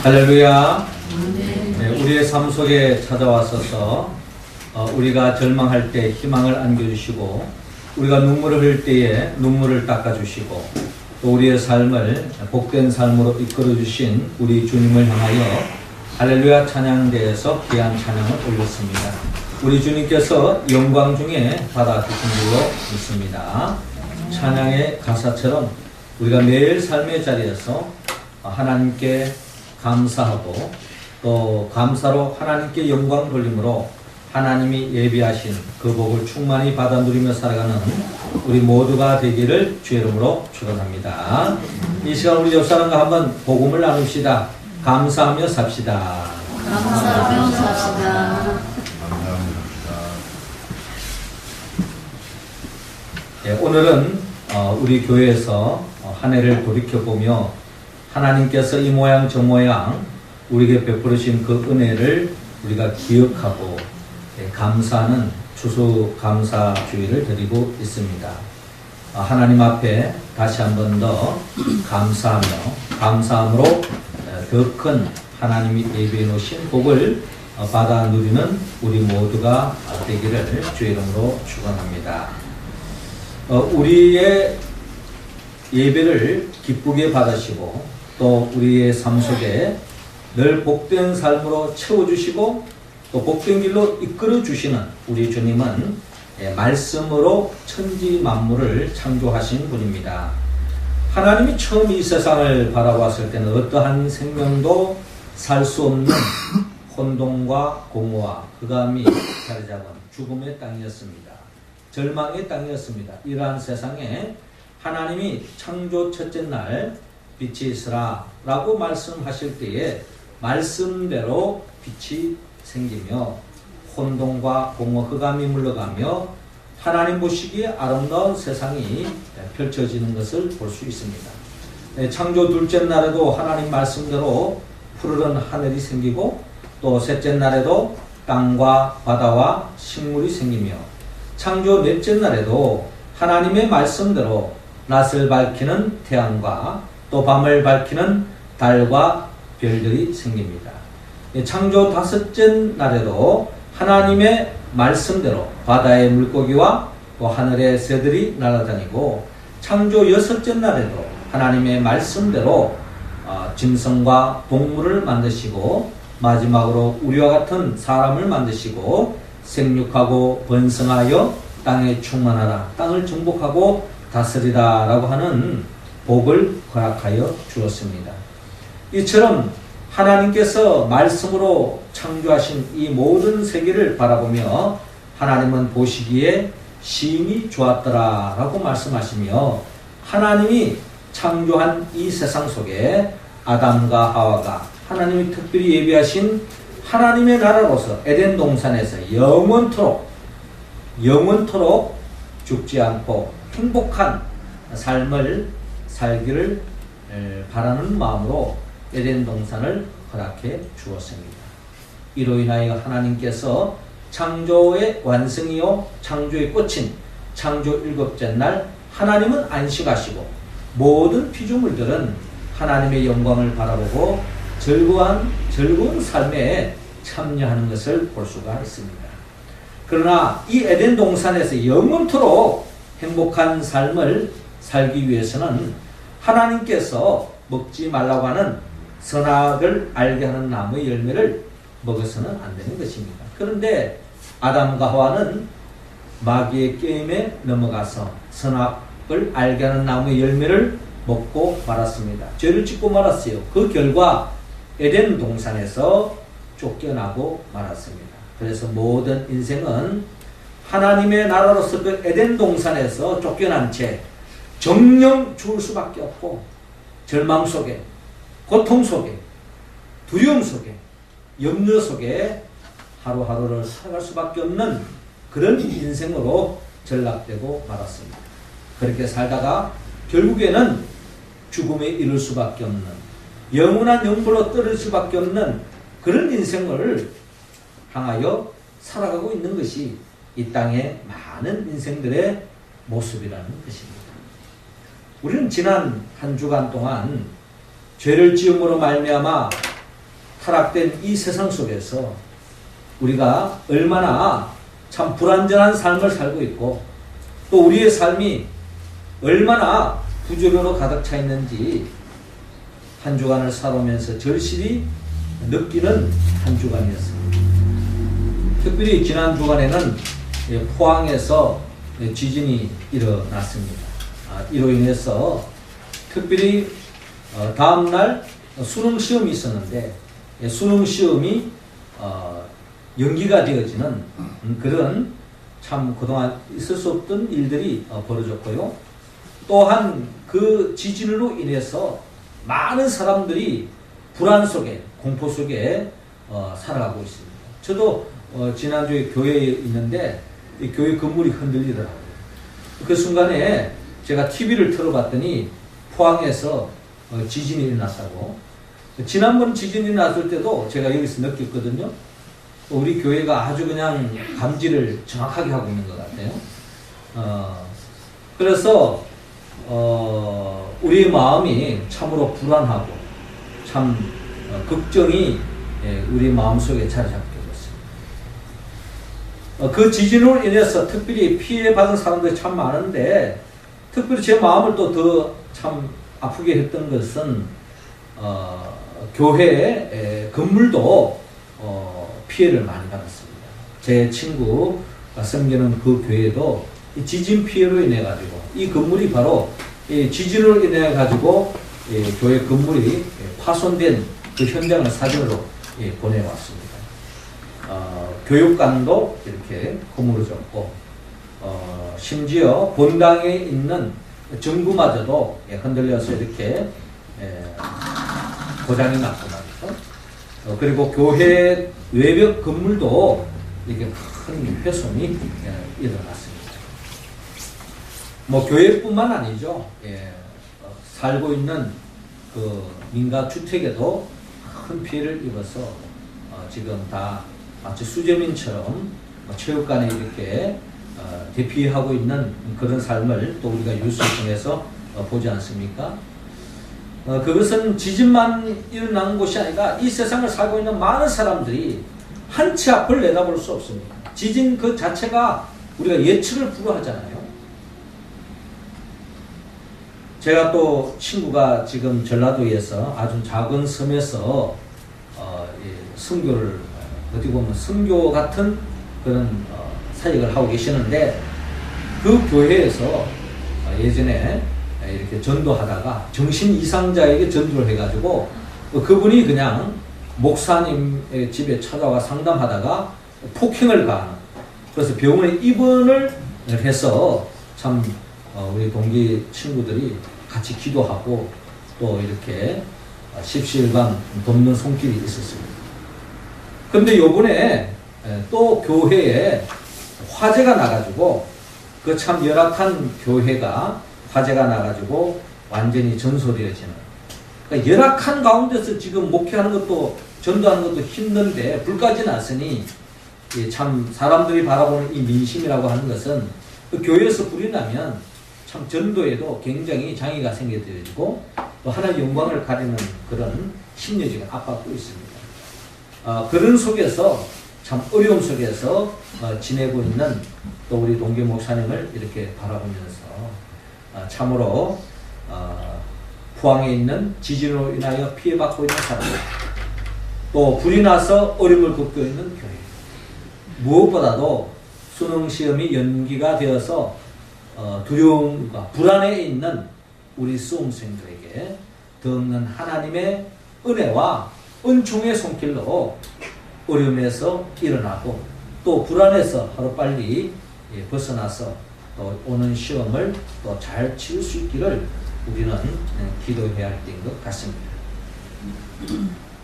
할렐루야. 네, 우리의 삶 속에 찾아왔어서 우리가 절망할 때 희망을 안겨주시고, 우리가 눈물을 흘릴 때에 눈물을 닦아주시고, 또 우리의 삶을 복된 삶으로 이끌어주신 우리 주님을 향하여 할렐루야 찬양대에서 귀한 찬양을 올렸습니다. 우리 주님께서 영광 중에 받아주신 줄로 믿습니다. 찬양의 가사처럼 우리가 매일 삶의 자리에서 하나님께 감사하고, 또 감사로 하나님께 영광 돌림으로 하나님이 예비하신 그 복을 충만히 받아 누리며 살아가는 우리 모두가 되기를 주의 이름으로 축원합니다. 이 시간 우리 옆사람과 한번 복음을 나눕시다. 감사하며 삽시다. 감사하며 삽시다. 네, 오늘은 우리 교회에서 한 해를 돌이켜보며 하나님께서 이 모양 저 모양 우리에게 베풀으신 그 은혜를 우리가 기억하고 감사하는 추수감사주의를 드리고 있습니다. 하나님 앞에 다시 한 번 더 감사함으로 더 큰 하나님이 예비해 놓으신 복을 받아 누리는 우리 모두가 되기를 주의 이름으로 축원합니다. 우리의 예배를 기쁘게 받으시고, 또 우리의 삶 속에 늘 복된 삶으로 채워주시고, 또 복된 길로 이끌어주시는 우리 주님은 말씀으로 천지 만물을 창조하신 분입니다. 하나님이 처음 이 세상을 바라봤을 때는 어떠한 생명도 살 수 없는 혼돈과 공허와 흑암이 자리 잡은 죽음의 땅이었습니다. 절망의 땅이었습니다. 이러한 세상에 하나님이 창조 첫째 날 빛이 있으라 라고 말씀하실 때에 말씀대로 빛이 생기며 혼돈과 공허 흑암이 물러가며 하나님 보시기에 아름다운 세상이 펼쳐지는 것을 볼 수 있습니다. 창조 둘째 날에도 하나님 말씀대로 푸르른 하늘이 생기고, 또 셋째 날에도 땅과 바다와 식물이 생기며, 창조 넷째 날에도 하나님의 말씀대로 낮을 밝히는 태양과 또 밤을 밝히는 달과 별들이 생깁니다. 창조 다섯째 날에도 하나님의 말씀대로 바다의 물고기와 또 하늘의 새들이 날아다니고, 창조 여섯째 날에도 하나님의 말씀대로 짐승과 동물을 만드시고, 마지막으로 우리와 같은 사람을 만드시고 생육하고 번성하여 땅에 충만하라, 땅을 정복하고 다스리라 라고 하는 복을 허락하여 주었습니다. 이처럼 하나님께서 말씀으로 창조하신 이 모든 세계를 바라보며 하나님은 보시기에 심히 좋았더라 라고 말씀하시며, 하나님이 창조한 이 세상 속에 아담과 하와가 하나님이 특별히 예비하신 하나님의 나라로서 에덴 동산에서 영원토록 죽지 않고 행복한 삶을 살기를 바라는 마음으로 에덴 동산을 허락해 주었습니다. 이로 인하여 하나님께서 창조의 완성이요 창조의 꽃인 창조 일곱째 날 하나님은 안식하시고, 모든 피조물들은 하나님의 영광을 바라보고 즐거운 삶에 참여하는 것을 볼 수가 있습니다. 그러나 이 에덴 동산에서 영원토록 행복한 삶을 살기 위해서는 하나님께서 먹지 말라고 하는 선악을 알게 하는 나무의 열매를 먹어서는 안 되는 것입니다. 그런데 아담과 하와는 마귀의 게임에 넘어가서 선악을 알게 하는 나무의 열매를 먹고 말았습니다. 죄를 짓고 말았어요. 그 결과 에덴 동산에서 쫓겨나고 말았습니다. 그래서 모든 인생은 하나님의 나라로서 그 에덴 동산에서 쫓겨난 채 정령 죽을 수밖에 없고, 절망 속에, 고통 속에, 두려움 속에, 염려 속에 하루하루를 살아갈 수밖에 없는 그런 인생으로 전락되고 말았습니다. 그렇게 살다가 결국에는 죽음에 이를 수밖에 없는, 영원한 영불로 떨어질 수밖에 없는 그런 인생을 향하여 살아가고 있는 것이 이 땅의 많은 인생들의 모습이라는 것입니다. 우리는 지난 한 주간 동안 죄를 지음으로 말미암아 타락된 이 세상 속에서 우리가 얼마나 참 불완전한 삶을 살고 있고 또 우리의 삶이 얼마나 부조리로 가득 차 있는지 한 주간을 살아오면서 절실히 느끼는 한 주간이었습니다. 특별히 지난 주간에는 포항에서 지진이 일어났습니다. 이로 인해서 특별히 다음날 수능시험이 있었는데 수능시험이 연기가 되어지는 그런 참 그동안 있을 수 없던 일들이 벌어졌고요. 또한 그 지진으로 인해서 많은 사람들이 불안 속에 공포 속에 살아가고 있습니다. 저도 지난주에 교회에 있는데 이 교회 건물이 흔들리더라고요. 그 순간에 제가 TV를 틀어봤더니 포항에서 지진이 일어났다고. 지난번 지진이 났을 때도 제가 여기서 느꼈거든요. 우리 교회가 아주 그냥 감지를 정확하게 하고 있는 것 같아요. 그래서 우리의 마음이 참으로 불안하고 참 걱정이 우리 마음속에 자리 잡게 됐습니다. 그 지진으로 인해서 특별히 피해받은 사람들이 참 많은데 특별히 제 마음을 또 더 참 아프게 했던 것은 교회 건물도 피해를 많이 받았습니다. 제 친구가 섬기는 그 교회도 이 지진 피해로 인해 가지고 이 건물이 바로 이 지진으로 인해 가지고 교회 건물이 파손된 그 현장을 사진으로 보내왔습니다. 교육관도 이렇게 허물어졌고 심지어 본당에 있는 정부마저도 흔들려서 이렇게 고장이 났고 말이죠. 그리고 교회 외벽 건물도 이렇게 큰 훼손이 일어났습니다. 뭐 교회뿐만 아니죠. 살고 있는 그 민가 주택에도 큰 피해를 입어서 지금 다 마치 수재민처럼 체육관에 이렇게 대피하고 있는 그런 삶을 또 우리가 뉴스를 통해서 보지 않습니까? 그것은 지진만 일어난 것이 아니라 이 세상을 살고 있는 많은 사람들이 한 치 앞을 내다볼 수 없습니다. 지진 그 자체가 우리가 예측을 불허하잖아요. 제가 또 친구가 지금 전라도에서 아주 작은 섬에서 선교를 어떻게 보면 선교 같은 그런 사역을 하고 계시는데 그 교회에서 예전에 이렇게 전도하다가 정신 이상자에게 전도를 해가지고 그분이 그냥 목사님의 집에 찾아와 상담하다가 폭행을 가하는, 그래서 병원에 입원을 해서 참 우리 동기 친구들이 같이 기도하고 또 이렇게 십시일반 돕는 손길이 있었습니다. 그런데 요번에 또 교회에 화재가 나가지고 그 참 열악한 교회가 화재가 나가지고 완전히 전소되어지는, 그러니까 열악한 가운데서 지금 목회하는 것도 전도하는 것도 힘든데 불까지 났으니 참 사람들이 바라보는 이 민심이라고 하는 것은 그 교회에서 불이 나면 참 전도에도 굉장히 장애가 생겨지고 또 하나님의 영광을 가리는 그런 심리적인 압박도 있습니다. 그런 속에서 참 어려움 속에서 지내고 있는 또 우리 동기 목사님을 이렇게 바라보면서 참으로 포항에 있는 지진으로 인하여 피해받고 있는 사람들, 또 불이 나서 어려움을 겪고 있는 교회, 무엇보다도 수능시험이 연기가 되어서 두려움과 불안에 있는 우리 수험생들에게 더 없는 하나님의 은혜와 은총의 손길로 어려움에서 일어나고 또 불안해서 하루빨리 벗어나서 또 오는 시험을 또 잘 치를 수 있기를 우리는 기도해야 할 때인 것 같습니다.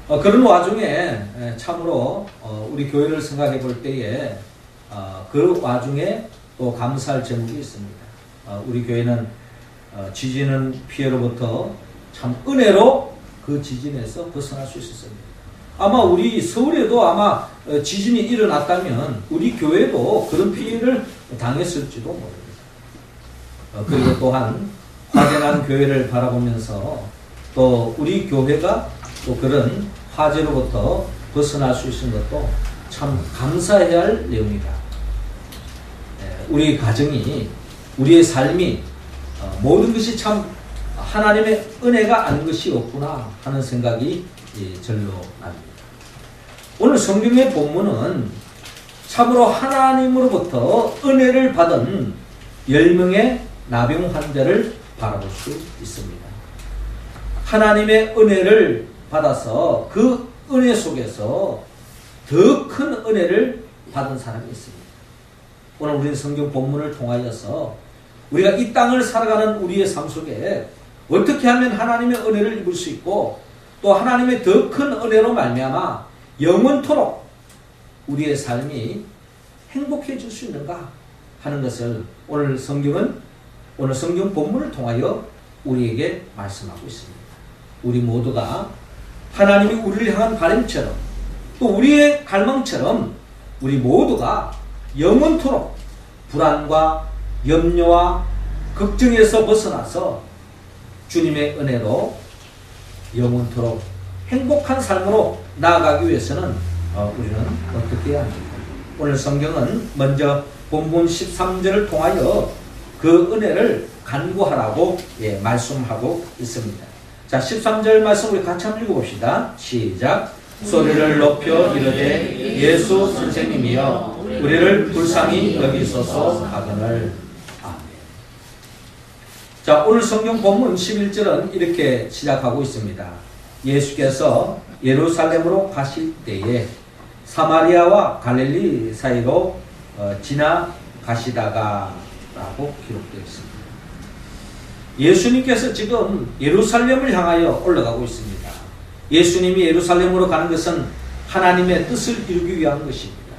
그런 와중에 참으로 우리 교회를 생각해 볼 때에 그 와중에 또 감사할 제목이 있습니다. 우리 교회는 지진 피해로부터 참 은혜로 그 지진에서 벗어날 수 있었습니다. 아마 우리 서울에도 아마 지진이 일어났다면 우리 교회도 그런 피해를 당했을지도 모릅니다. 그리고 또한 화재난 교회를 바라보면서 또 우리 교회가 또 그런 화재로부터 벗어날 수 있는 것도 참 감사해야 할 내용이다. 우리 가정이, 우리의 삶이 모든 것이 참 하나님의 은혜가 아닌 것이 없구나 하는 생각이 절로 납니다. 오늘 성경의 본문은 참으로 하나님으로부터 은혜를 받은 10명의 나병 환자를 바라볼 수 있습니다. 하나님의 은혜를 받아서 그 은혜 속에서 더 큰 은혜를 받은 사람이 있습니다. 오늘 우리는 성경 본문을 통하여서 우리가 이 땅을 살아가는 우리의 삶 속에 어떻게 하면 하나님의 은혜를 입을 수 있고 또 하나님의 더 큰 은혜로 말미암아 영원토록 우리의 삶이 행복해질 수 있는가 하는 것을 오늘 성경 본문을 통하여 우리에게 말씀하고 있습니다. 우리 모두가 하나님이 우리를 향한 바람처럼 또 우리의 갈망처럼 우리 모두가 영원토록 불안과 염려와 걱정에서 벗어나서 주님의 은혜로 영원토록 행복한 삶으로 나아가기 위해서는 우리는 어떻게 해야 합니까? 오늘 성경은 먼저 본문 13절을 통하여 그 은혜를 간구하라고 말씀하고 있습니다. 자, 13절 말씀 우리 같이 한번 읽어봅시다. 시작. 소리를 높여 이르되 예수 선생님이여 우리를 불쌍히 여기소서 하거늘. 아멘. 자, 오늘 성경 본문 11절은 이렇게 시작하고 있습니다. 예수께서 예루살렘으로 가실 때에 사마리아와 갈릴리 사이로 지나가시다가 라고 기록되어 있습니다. 예수님께서 지금 예루살렘을 향하여 올라가고 있습니다. 예수님이 예루살렘으로 가는 것은 하나님의 뜻을 이루기 위한 것입니다.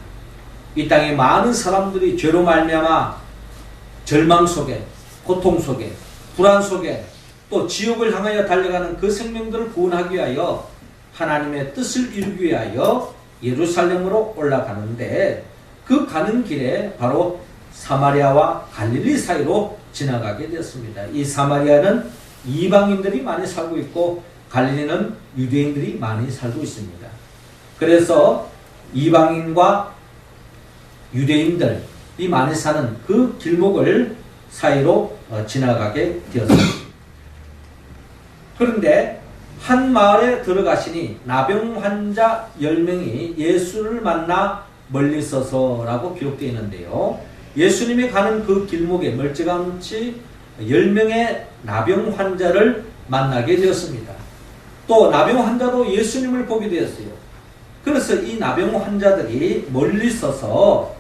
이 땅에 많은 사람들이 죄로 말미암아 절망 속에, 고통 속에, 불안 속에 또 지옥을 향하여 달려가는 그 생명들을 구원하기 위하여 하나님의 뜻을 이루기 위하여 예루살렘으로 올라가는데 그 가는 길에 바로 사마리아와 갈릴리 사이로 지나가게 되었습니다. 이 사마리아는 이방인들이 많이 살고 있고 갈릴리는 유대인들이 많이 살고 있습니다. 그래서 이방인과 유대인들이 많이 사는 그 길목을 사이로 지나가게 되었습니다. 그런데 한 마을에 들어가시니 나병 환자 10명이 예수를 만나 멀리 서서라고 기록되어 있는데요. 예수님이 가는 그 길목에 멀찌감치 10명의 나병 환자를 만나게 되었습니다. 또 나병 환자도 예수님을 보게 되었어요. 그래서 이 나병 환자들이 멀리 서서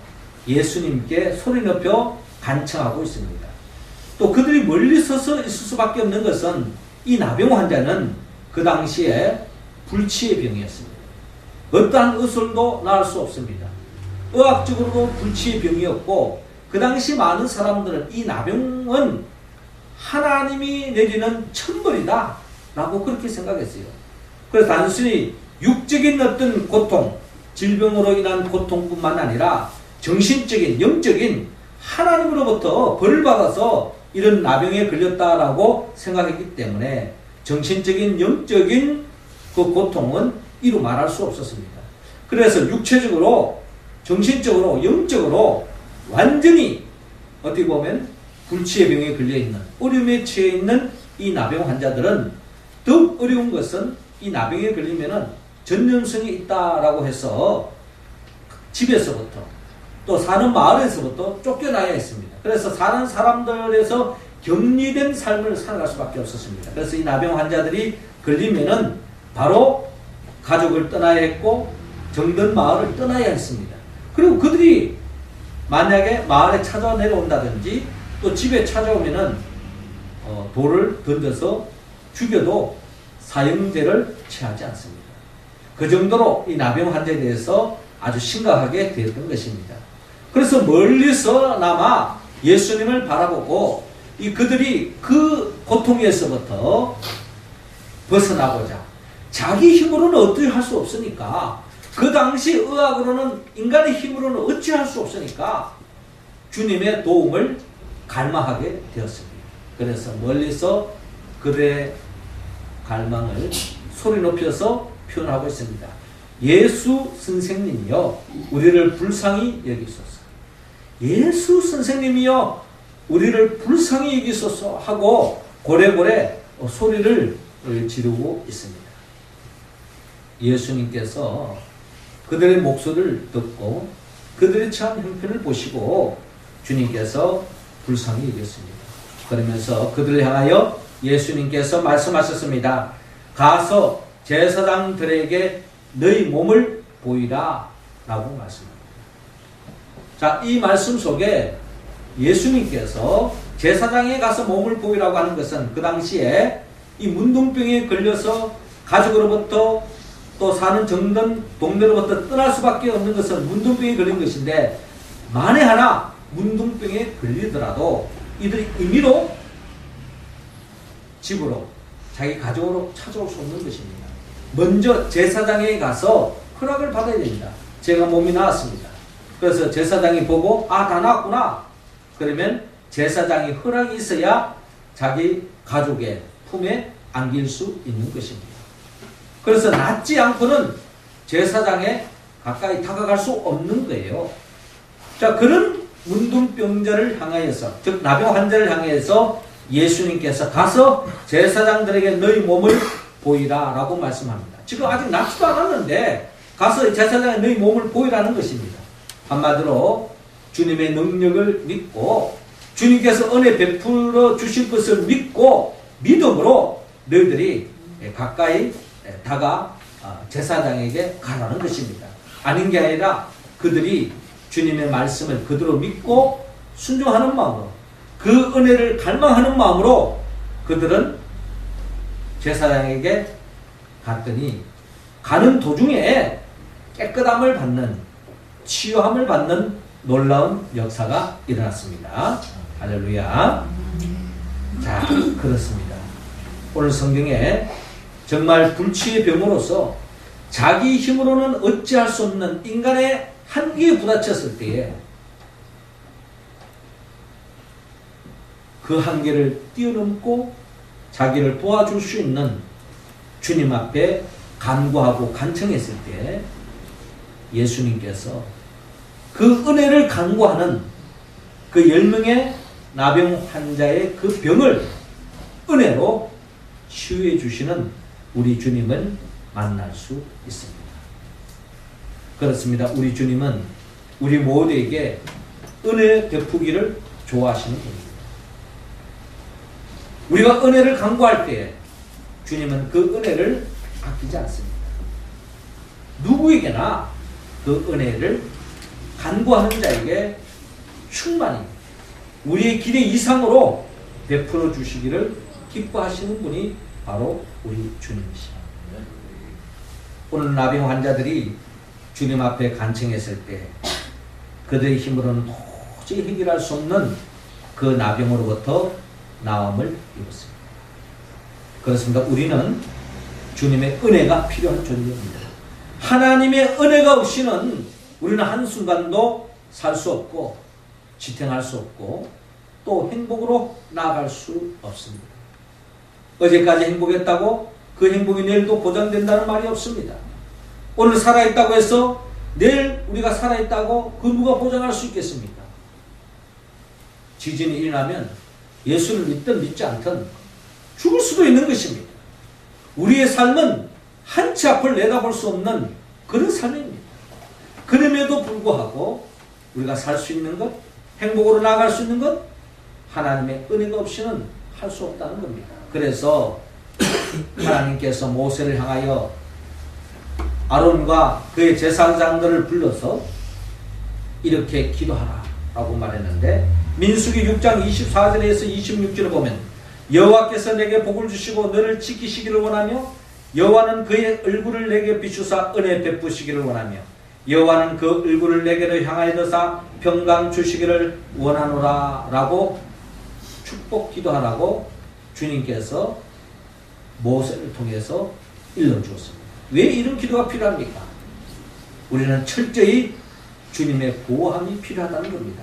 예수님께 소리 높여 간청하고 있습니다. 또 그들이 멀리 서서 있을 수밖에 없는 것은 이 나병 환자는 그 당시에 불치의 병이었습니다. 어떠한 의술도 나을 수 없습니다. 의학적으로도 불치의 병이었고 그 당시 많은 사람들은 이 나병은 하나님이 내리는 천벌이다 라고 그렇게 생각했어요. 그래서 단순히 육적인 어떤 고통, 질병으로 인한 고통뿐만 아니라 정신적인, 영적인 하나님으로부터 벌을 받아서 이런 나병에 걸렸다라고 생각했기 때문에 정신적인, 영적인 그 고통은 이루 말할 수 없었습니다. 그래서 육체적으로, 정신적으로, 영적으로 완전히 어떻게 보면 불치의 병에 걸려있는, 어려움에 처해 있는 이 나병 환자들은 더욱 어려운 것은 이 나병에 걸리면은 전염성이 있다라고 해서 집에서부터 또 사는 마을에서부터 쫓겨나야 했습니다. 그래서 사는 사람들에서 격리된 삶을 살아갈 수밖에 없었습니다. 그래서 이 나병 환자들이 걸리면은 바로 가족을 떠나야 했고 정든 마을을 떠나야 했습니다. 그리고 그들이 만약에 마을에 찾아 내려온다든지 또 집에 찾아오면은 돌을 던져서 죽여도 사형제를 취하지 않습니다. 그 정도로 이 나병 환자에 대해서 아주 심각하게 되었던 것입니다. 그래서 멀리서나마 예수님을 바라보고 그들이 그 고통에서부터 벗어나고자 자기 힘으로는 어떻게 할 수 없으니까 그 당시 의학으로는 인간의 힘으로는 어찌할 수 없으니까 주님의 도움을 갈망하게 되었습니다. 그래서 멀리서 그들의 갈망을 소리 높여서 표현하고 있습니다. 예수 선생님이여 우리를 불쌍히 여기소서. 예수 선생님이여 우리를 불쌍히 여기소서 하고 고래고래 소리를 지르고 있습니다. 예수님께서 그들의 목소리를 듣고 그들의 처한 형편을 보시고 주님께서 불쌍히 여겼습니다. 그러면서 그들을 향하여 예수님께서 말씀하셨습니다. 가서 제사장들에게 너희 몸을 보이라 라고 말씀합니다. 자, 이 말씀 속에 예수님께서 제사장에 가서 몸을 보이라고 하는 것은 그 당시에 이 문둥병에 걸려서 가족으로부터 또 사는 정든 동네로부터 떠날 수밖에 없는 것은 문둥병에 걸린 것인데, 만에 하나 문둥병에 걸리더라도 이들이 임의로 집으로 자기 가족으로 찾아올 수 없는 것입니다. 먼저 제사장에 가서 허락을 받아야 됩니다. 제가 몸이 나았습니다. 그래서 제사장이 보고 다 나았구나. 그러면 제사장이 허락이 있어야 자기 가족의 품에 안길 수 있는 것입니다. 그래서 낫지 않고는 제사장에 가까이 다가갈 수 없는 거예요. 자, 그런 문둥병자를 향하여서, 즉 나병 환자를 향해서 예수님께서 가서 제사장들에게 너희 몸을 보이라 라고 말씀합니다. 지금 아직 낫지도 않았는데 가서 제사장에 너희 몸을 보이라는 것입니다. 한마디로 주님의 능력을 믿고 주님께서 은혜 베풀어 주실 것을 믿고 믿음으로 너희들이 가까이 다가 제사장에게 가라는 것입니다. 아닌 게 아니라 그들이 주님의 말씀을 그대로 믿고 순종하는 마음으로, 그 은혜를 갈망하는 마음으로 그들은 제사장에게 갔더니 가는 도중에 깨끗함을 받는, 치유함을 받는 놀라운 역사가 일어났습니다. 할렐루야. 자, 그렇습니다. 오늘 성경에 정말 불치의 병으로서 자기 힘으로는 어찌할 수 없는 인간의 한계에 부딪혔을 때에 그 한계를 뛰어넘고 자기를 도와줄 수 있는 주님 앞에 간구하고 간청했을 때 예수님께서 그 은혜를 간구하는 그 10명의 나병 환자의 그 병을 은혜로 치유해 주시는 우리 주님을 만날 수 있습니다. 그렇습니다. 우리 주님은 우리 모두에게 은혜 베푸기를 좋아하시는 분입니다. 우리가 은혜를 간구할 때에 주님은 그 은혜를 아끼지 않습니다. 누구에게나 그 은혜를 간구하는 자에게 충만히 우리의 기대 이상으로 베풀어 주시기를 기뻐하시는 분이 바로 우리 주님이십니다. 오늘 나병 환자들이 주님 앞에 간청했을 때 그들의 힘으로는 도저히 해결할 수 없는 그 나병으로부터 나음을 입었습니다. 그렇습니다. 우리는 주님의 은혜가 필요한 존재입니다. 하나님의 은혜가 없이는 우리는 한순간도 살 수 없고 지탱할 수 없고 또 행복으로 나아갈 수 없습니다. 어제까지 행복했다고 그 행복이 내일도 보장된다는 말이 없습니다. 오늘 살아있다고 해서 내일 우리가 살아있다고 그 누가 보장할 수 있겠습니까? 지진이 일어나면 예수를 믿든 믿지 않든 죽을 수도 있는 것입니다. 우리의 삶은 한 치 앞을 내다볼 수 없는 그런 삶입니다. 그럼에도 불구하고 우리가 살 수 있는 것, 행복으로 나아갈 수 있는 것, 하나님의 은혜가 없이는 할 수 없다는 겁니다. 그래서 하나님께서 모세를 향하여 아론과 그의 제사장들을 불러서 이렇게 기도하라 라고 말했는데, 민수기 6장 24절에서 26절을 보면 여호와께서 내게 복을 주시고 너를 지키시기를 원하며 여호와는 그의 얼굴을 내게 비추사 은혜 베푸시기를 원하며 여호와는 그 얼굴을 내게로 향하여 드사 평강 주시기를 원하노라 라고 축복 기도하라고 주님께서 모세를 통해서 일러주었습니다. 왜 이런 기도가 필요합니까? 우리는 철저히 주님의 보호함이 필요하다는 겁니다.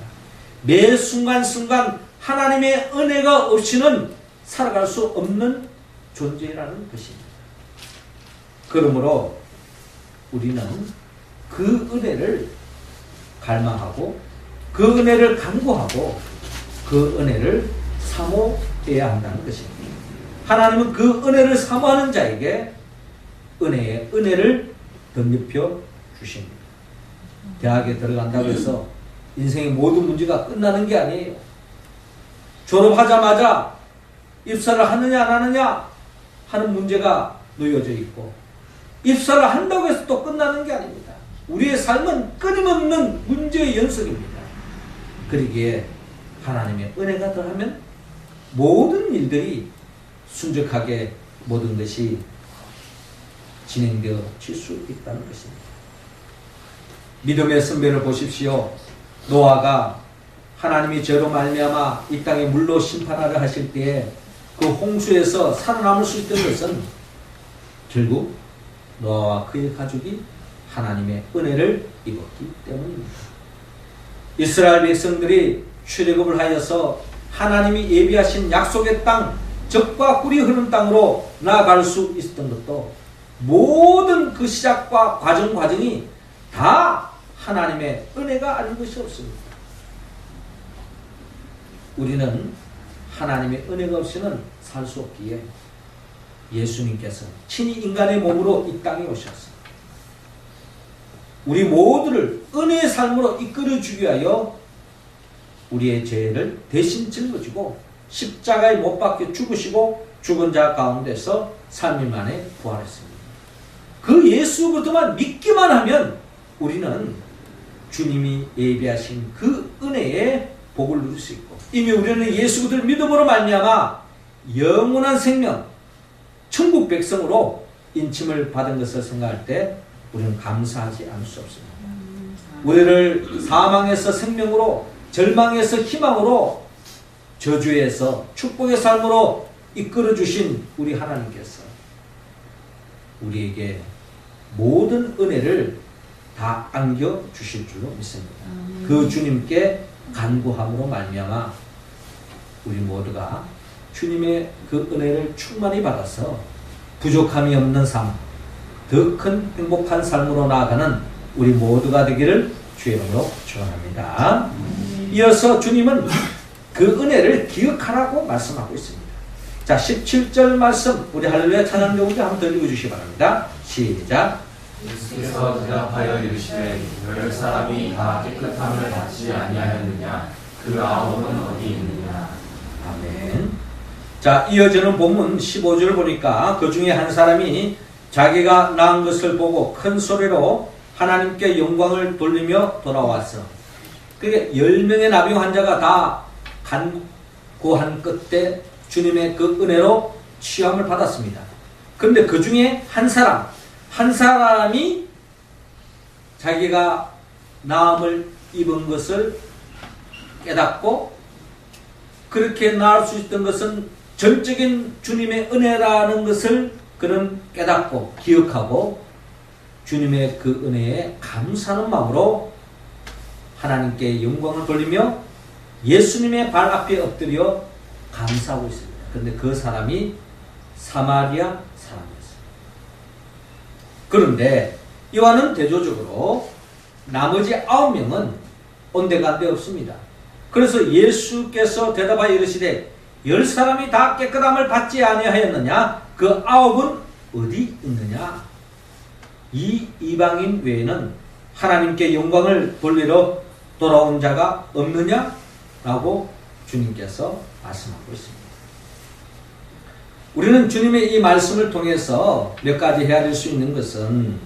매 순간순간 하나님의 은혜가 없이는 살아갈 수 없는 존재라는 것입니다. 그러므로 우리는 그 은혜를 갈망하고 그 은혜를 간구하고 그 은혜를 사모해야 한다는 것입니다. 하나님은 그 은혜를 사모하는 자에게 은혜의 은혜를 덧입혀 주십니다. 대학에 들어간다고 해서 인생의 모든 문제가 끝나는 게 아니에요. 졸업하자마자 입사를 하느냐 안 하느냐 하는 문제가 놓여져 있고, 입사를 한다고 해서 또 끝나는 게 아닙니다. 우리의 삶은 끊임없는 문제의 연속입니다. 그러기에 하나님의 은혜가 더하면 모든 일들이 순적하게 모든 것이 진행되어질 수 있다는 것입니다. 믿음의 선배를 보십시오. 노아가 하나님이 죄로 말미암아 이 땅에 물로 심판하려 하실 때에 그 홍수에서 살아남을 수 있던 것은 결국 노아와 그의 가족이 하나님의 은혜를 입었기 때문입니다. 이스라엘 백성들이 출애굽을 하여서 하나님이 예비하신 약속의 땅, 젖과 꿀이 흐르는 땅으로 나아갈 수 있었던 것도 모든 그 시작과 과정이 다 하나님의 은혜가 아닌 것이 없습니다. 우리는 하나님의 은혜가 없이는 살 수 없기에 예수님께서 친히 인간의 몸으로 이 땅에 오셨습니다. 우리 모두를 은혜의 삶으로 이끌어주기 위하여 우리의 죄를 대신 짊어지고 십자가에 못 박혀 죽으시고 죽은 자 가운데서 3일 만에 부활했습니다. 그 예수 그리스도만 믿기만 하면 우리는 주님이 예비하신 그 은혜의 복을 누릴 수 있고, 이미 우리는 예수 그리스도를 믿음으로 말미암아 영원한 생명, 천국 백성으로 인침을 받은 것을 생각할 때 우리는 감사하지 않을 수 없습니다. 우리를 사망에서 생명으로, 절망에서 희망으로, 저주에서 축복의 삶으로 이끌어 주신 우리 하나님께서 우리에게 모든 은혜를 다 안겨 주실 줄로 믿습니다. 그 주님께 간구함으로 말미암아 우리 모두가 주님의 그 은혜를 충만히 받아서 부족함이 없는 삶, 더 큰 행복한 삶으로 나아가는 우리 모두가 되기를 주의 이름으로 축원합니다. 이어서 주님은 그 은혜를 기억하라고 말씀하고 있습니다. 자, 17절 말씀 우리 할렐루야 찬양 경제 한번 더 읽어주시기 바랍니다. 시작. 예수께서 대답하여 이르시되 열 사람이 다 깨끗함을 받지 아니하였느냐? 그 아홉은 어디 있느냐? 아멘. 자, 이어지는 본문 15절을 보니까 그 중에 한 사람이 자기가 낳은 것을 보고 큰 소리로 하나님께 영광을 돌리며 돌아왔어. 그게 10명의 나병 환자가 다 간구한 끝에 주님의 그 은혜로 치유함을 받았습니다. 그런데 그 중에 한 사람이 자기가 나음을 입은 것을 깨닫고, 그렇게 나을 수 있던 것은 전적인 주님의 은혜라는 것을 그는 깨닫고 기억하고 주님의 그 은혜에 감사하는 마음으로 하나님께 영광을 돌리며 예수님의 발 앞에 엎드려 감사하고 있습니다. 그런데 그 사람이 사마리아 사람이었어요. 그런데 이와는 대조적으로 나머지 9명은 온데간데 없습니다. 그래서 예수께서 대답하여 이르시되 10사람이 다 깨끗함을 받지 아니하였느냐? 그 9은 어디 있느냐? 이 이방인 외에는 하나님께 영광을 돌리러 돌아온 자가 없느냐? 라고 주님께서 말씀하고 있습니다. 우리는 주님의 이 말씀을 통해서 몇 가지 헤아릴 수 있는 것은,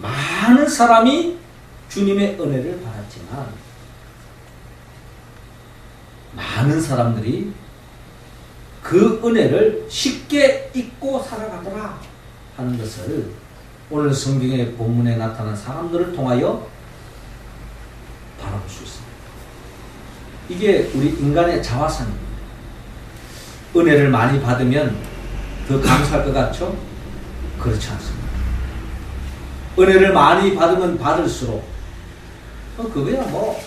많은 사람이 주님의 은혜를 받았지만 많은 사람들이 그 은혜를 쉽게 잊고 살아가더라 하는 것을 오늘 성경의 본문에 나타난 사람들을 통하여 바라볼 수 있습니다. 이게 우리 인간의 자화상입니다. 은혜를 많이 받으면 더 감사할 것 같죠? 그렇지 않습니다. 은혜를 많이 받으면 받을수록 그거야 뭐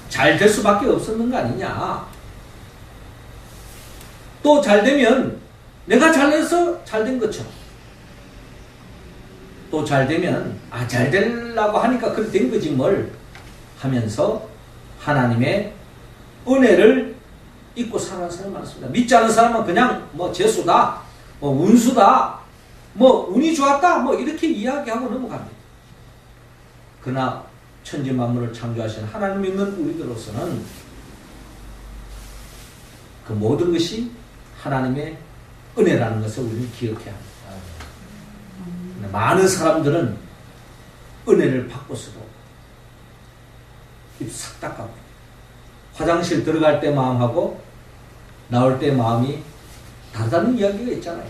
잘 될 수밖에 없었는 거 아니냐. 또 잘 되면 내가 잘해서 잘 된 것처럼, 또 잘 되면 잘 되려고 하니까 그렇게 된 거지 뭘 하면서 하나님의 은혜를 잊고 살아가는 사람이 많습니다. 믿지 않은 사람은 그냥 뭐 재수다, 뭐 운수다, 뭐 운이 좋았다, 뭐 이렇게 이야기하고 넘어갑니다. 그러나 천지 만물을 창조하신 하나님 믿는 우리들로서는 그 모든 것이 하나님의 은혜라는 것을 우리는 기억해야 합니다. 많은 사람들은 은혜를 받고서도 입 싹 닦아버려요. 화장실 들어갈 때 마음하고 나올 때 마음이 다르다는 이야기가 있잖아요.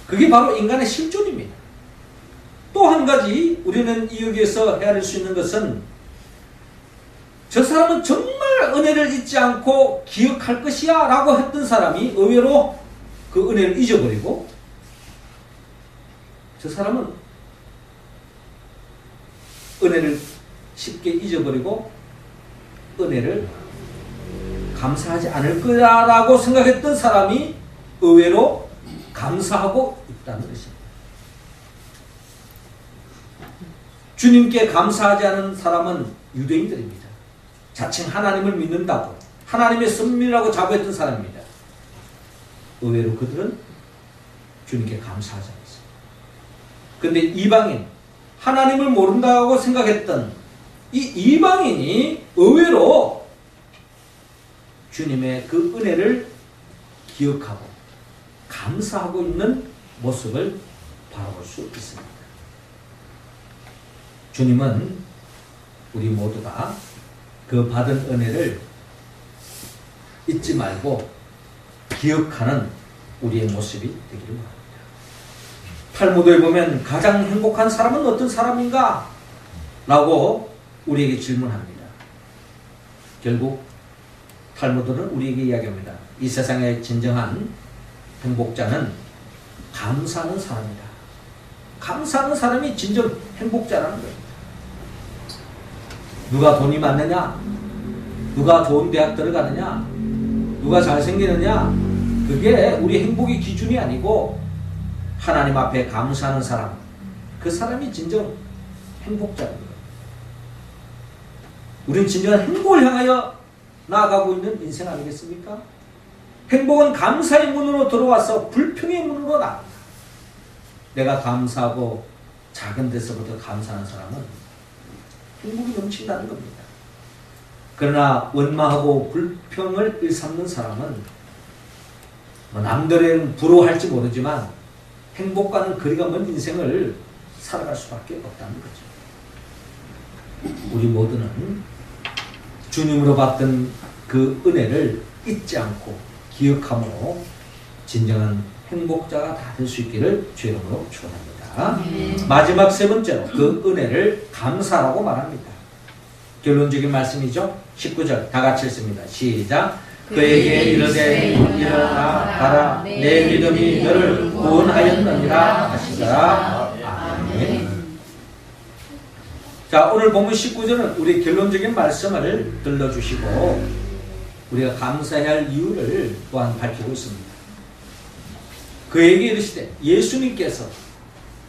그게 바로 인간의 실존입니다. 또 한 가지 우리는 여기에서 헤아릴 수 있는 것은 저 사람은 정말 은혜를 잊지 않고 기억할 것이야 라고 했던 사람이 의외로 그 은혜를 잊어버리고, 저 사람은 은혜를 쉽게 잊어버리고 은혜를 감사하지 않을 거라고 생각했던 사람이 의외로 감사하고 있다는 것입니다. 주님께 감사하지 않은 사람은 유대인들입니다. 자칭 하나님을 믿는다고 하나님의 선민이라고 자부했던 사람입니다. 의외로 그들은 주님께 감사하지 않았습니다. 그런데 이방인, 하나님을 모른다고 생각했던 이 이방인이 의외로 주님의 그 은혜를 기억하고 감사하고 있는 모습을 바라볼 수 있습니다. 주님은 우리 모두가 그 받은 은혜를 잊지 말고 기억하는 우리의 모습이 되기를 바랍니다. 탈무드에 보면 가장 행복한 사람은 어떤 사람인가? 라고 우리에게 질문합니다. 결국 탈무드는 우리에게 이야기합니다. 이 세상의 진정한 행복자는 감사하는 사람이다. 감사하는 사람이 진정 행복자라는 겁니다. 누가 돈이 많느냐? 누가 좋은 대학 들어가느냐? 누가 잘생기느냐? 그게 우리 행복의 기준이 아니고 하나님 앞에 감사하는 사람, 그 사람이 진정 행복자입니다. 우리는 진정한 행복을 향하여 나아가고 있는 인생 아니겠습니까? 행복은 감사의 문으로 들어와서 불평의 문으로 나갑니다. 내가 감사하고 작은 데서부터 감사하는 사람은 행복이 넘친다는 겁니다. 그러나 원망하고 불평을 일삼는 사람은 남들은 부러워할지 모르지만 행복과는 거리가 먼 인생을 살아갈 수밖에 없다는 거죠. 우리 모두는 주님으로 받던 그 은혜를 잊지 않고 기억함으로 진정한 행복자가 다 될 수 있기를 주의 이름으로 축원합니다. 마지막 세 번째로 그 은혜를 감사라고 말합니다. 결론적인 말씀이죠. 19절 다 같이 읽습니다. 시작. 그에게 이르되 일어나 가라 내 믿음이 너를 구원하였느니라 하시더라. 아멘. 자, 오늘 본문 19절은 우리 결론적인 말씀을 들려주시고 우리가 감사해야 할 이유를 또한 밝히고 있습니다. 그에게 이르시되, 예수님께서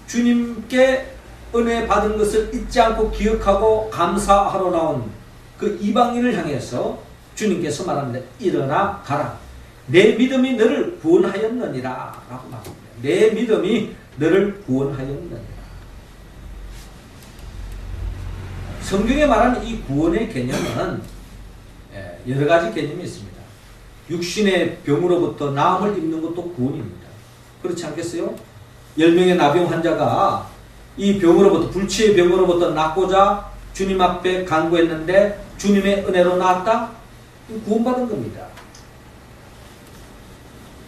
주님께 은혜 받은 것을 잊지 않고 기억하고 감사하러 나온 그 이방인을 향해서 주님께서 말합니다. 일어나 가라. 내 믿음이 너를 구원하였느니라 라고 말합니다. 내 믿음이 너를 구원하였느니라. 성경에 말하는 이 구원의 개념은 여러 가지 개념이 있습니다. 육신의 병으로부터 나음을 입는 것도 구원입니다. 그렇지 않겠어요? 10명의 나병 환자가 이 병으로부터, 불치의 병으로부터 낫고자 주님 앞에 간구했는데 주님의 은혜로 나았다? 구원받은 겁니다.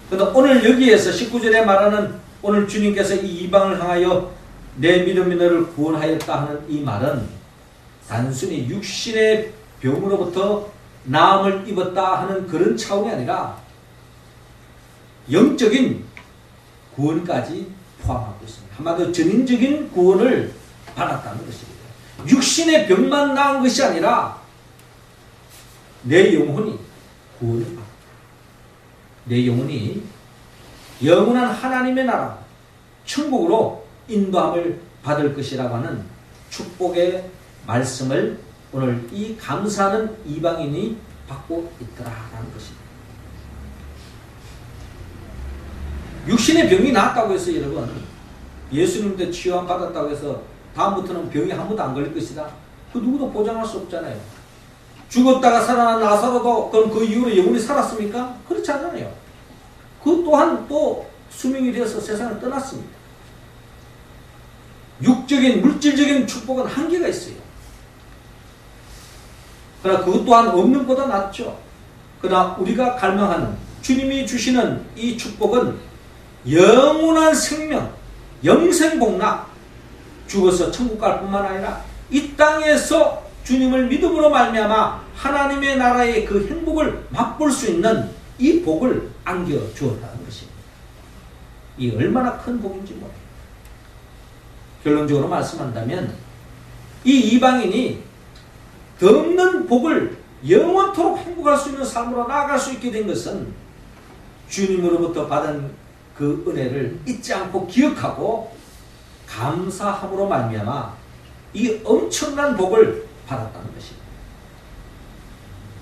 그런데 오늘 여기에서 19절에 말하는 오늘 주님께서 이 이방을 향하여 내 믿음이 너를 구원하였다 하는 이 말은 단순히 육신의 병으로부터 나음을 입었다 하는 그런 차원이 아니라 영적인 구원까지 포함하고 있습니다. 한마디로 전인적인 구원을 받았다는 것입니다. 육신의 병만 나은 것이 아니라 내 영혼이 구원을 받았다. 내 영혼이 영원한 하나님의 나라 천국으로 인도함을 받을 것이라고 하는 축복의 말씀을 오늘 이 감사하는 이방인이 받고 있더라라는 것입니다. 육신의 병이 나았다고 해서 여러분 예수님한테 치유함 받았다고 해서 다음부터는 병이 한 번도 안 걸릴 것이다. 그 누구도 보장할 수 없잖아요. 죽었다가 살아난 나사로도 그럼 그 이후로 영원히 살았습니까? 그렇지 않아요. 그 또한 또 수명이 되어서 세상을 떠났습니다. 육적인 물질적인 축복은 한계가 있어요. 그러나 그것 또한 없는 것보다 낫죠. 그러나 우리가 갈망하는 주님이 주시는 이 축복은 영원한 생명, 영생복락, 죽어서 천국 갈 뿐만 아니라 이 땅에서 주님을 믿음으로 말미암아 하나님의 나라의 그 행복을 맛볼 수 있는 이 복을 안겨주었다는 것입니다. 이 얼마나 큰 복인지 모르겠어요. 결론적으로 말씀한다면 이 이방인이 더 없는 복을 영원토록 행복할 수 있는 삶으로 나아갈 수 있게 된 것은 주님으로부터 받은 그 은혜를 잊지 않고 기억하고 감사함으로 말미암아 이 엄청난 복을 받았다는 것입니다.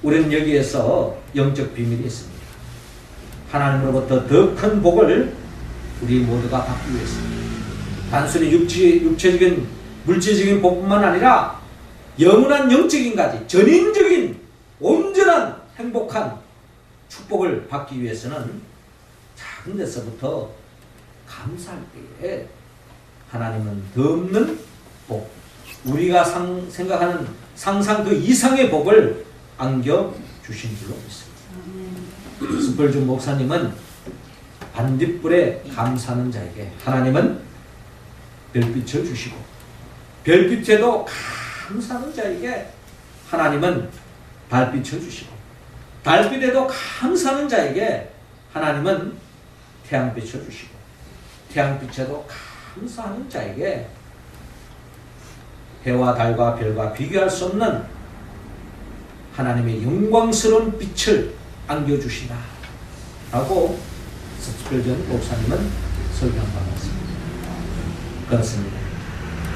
우리는 여기에서 영적 비밀이 있습니다. 하나님으로부터 더 큰 복을 우리 모두가 받기 위해서입니다. 단순히 육체적인 물질적인 복뿐만 아니라 영원한 영적인 가지 전인적인 온전한 행복한 축복을 받기 위해서는 작은 데서부터 감사할 때에 하나님은 더 없는 복, 우리가 생각하는 상상 그 이상의 복을 안겨주신 줄로 믿습니다. 스펄전 목사님은 반딧불에 감사하는 자에게 하나님은 별빛을 주시고 별빛에도 감사하는 자에게 하나님은 달빛을 주시고 달빛에도 감사하는 자에게 하나님은 태양빛을 주시고 태양빛에도 감사하는 자에게 해와 달과 별과 비교할 수 없는 하나님의 영광스러운 빛을 안겨주시나 라고 스펄전 목사님은 설교한 바 같습니다. 그렇습니다.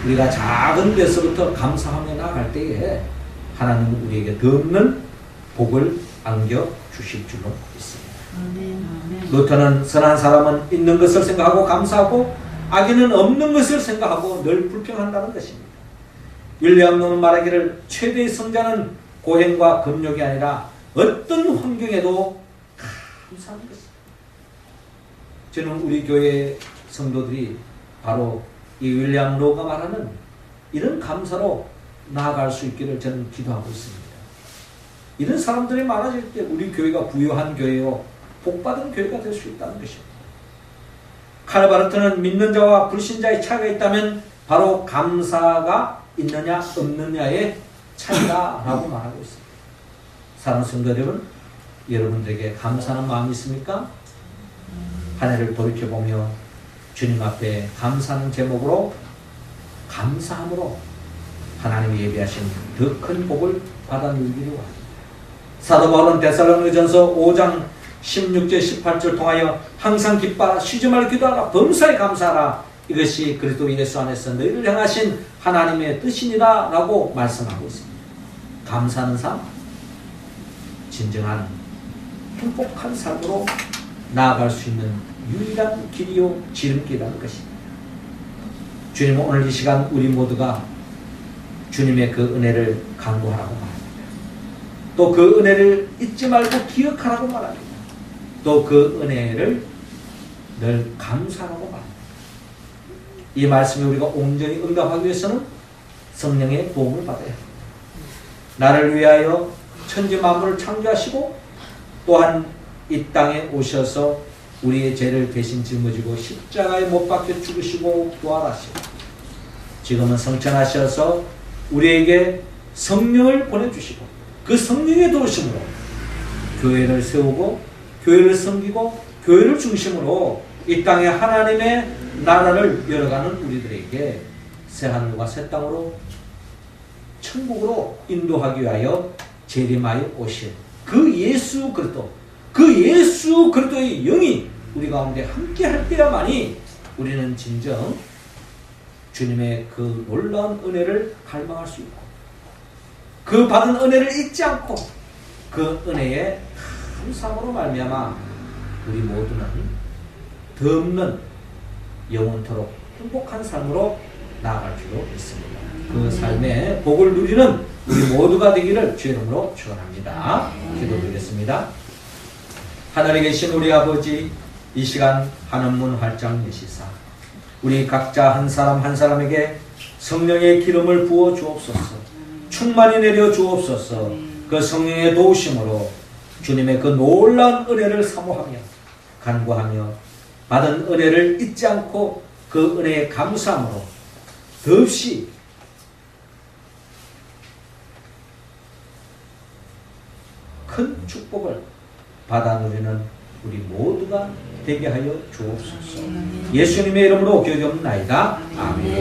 우리가 작은 데서부터 감사하며 나아갈 때에 하나님은 우리에게 더 없는 복을 안겨주실 줄로 믿습니다. 루터는 선한 사람은 있는 것을 생각하고 감사하고 악인은 없는 것을 생각하고 늘 불평한다는 것입니다. 윌리엄 노는 말하기를 최대의 성자는 고행과 금욕이 아니라 어떤 환경에도 감사하는 것입니다. 저는 우리 교회 성도들이 바로 이 윌리엄 로가 말하는 이런 감사로 나아갈 수 있기를 저는 기도하고 있습니다. 이런 사람들이 많아질 때 우리 교회가 부유한 교회요 복받은 교회가 될 수 있다는 것입니다. 칼 바르트는 믿는 자와 불신자의 차이가 있다면 바로 감사가 있느냐 없느냐의 차이다라고 말하고 있습니다. 사랑하는 성도 여러분, 여러분들에게 감사하는 마음이 있습니까? 한 해를 돌이켜보며 주님 앞에 감사하는 제목으로 감사함으로 하나님이 예비하신 더 큰 복을 받아 누리기를 원합니다. 사도 바울은 데살로니가전서 5장 16절 18절 통하여 항상 기뻐하라 쉬지 말고 기도하라 범사에 감사하라 이것이 그리스도 예수 안에서 너희를 향하신 하나님의 뜻이니라 라고 말씀하고 있습니다. 감사하는 삶, 진정한 행복한 삶으로 나아갈 수 있는 유일한 길이요 지름길이라는 것입니다. 주님은 오늘 이 시간 우리 모두가 주님의 그 은혜를 간구하라고 말합니다. 또 그 은혜를 잊지 말고 기억하라고 말합니다. 또 그 은혜를 늘 감사하라고 말합니다. 이 말씀에 우리가 온전히 응답하기 위해서는 성령의 도움을 받아야 합니다. 나를 위하여 천지 만물을 창조하시고 또한 이 땅에 오셔서 우리의 죄를 대신 짊어지고 십자가에 못 박혀 죽으시고 부활하시고 지금은 성천하셔서 우리에게 성령을 보내주시고 그 성령의 도우심으로 교회를 세우고 교회를 섬기고 교회를 중심으로 이 땅에 하나님의 나라를 열어가는 우리들에게 새하늘과 새 땅으로 천국으로 인도하기 위하여 재림하여 오실 그 예수 그리스도 그 예수 그리스도의 영이 우리 가운데 함께 할 때야만이 우리는 진정 주님의 그 놀라운 은혜를 갈망할 수 있고 그 받은 은혜를 잊지 않고 그 은혜의 감사함으로 말미암아 우리 모두는 덧없는 영원토록 행복한 삶으로 나아갈 줄로 믿습니다. 그 삶의 복을 누리는 우리 모두가 되기를 주의 이름으로 축원합니다. 기도드리겠습니다. 하늘에 계신 우리 아버지, 이 시간 하늘문 활짝 여시사 우리 각자 한 사람 한 사람에게 성령의 기름을 부어 주옵소서. 충만히 내려 주옵소서. 그 성령의 도우심으로 주님의 그 놀라운 은혜를 사모하며 간구하며 받은 은혜를 잊지 않고 그 은혜에 감사함으로 더없이 큰 축복을 받아 누리는 우리 모두가 되게 하여 주옵소서. 예수님의 이름으로 기도하옵나이다. 아멘.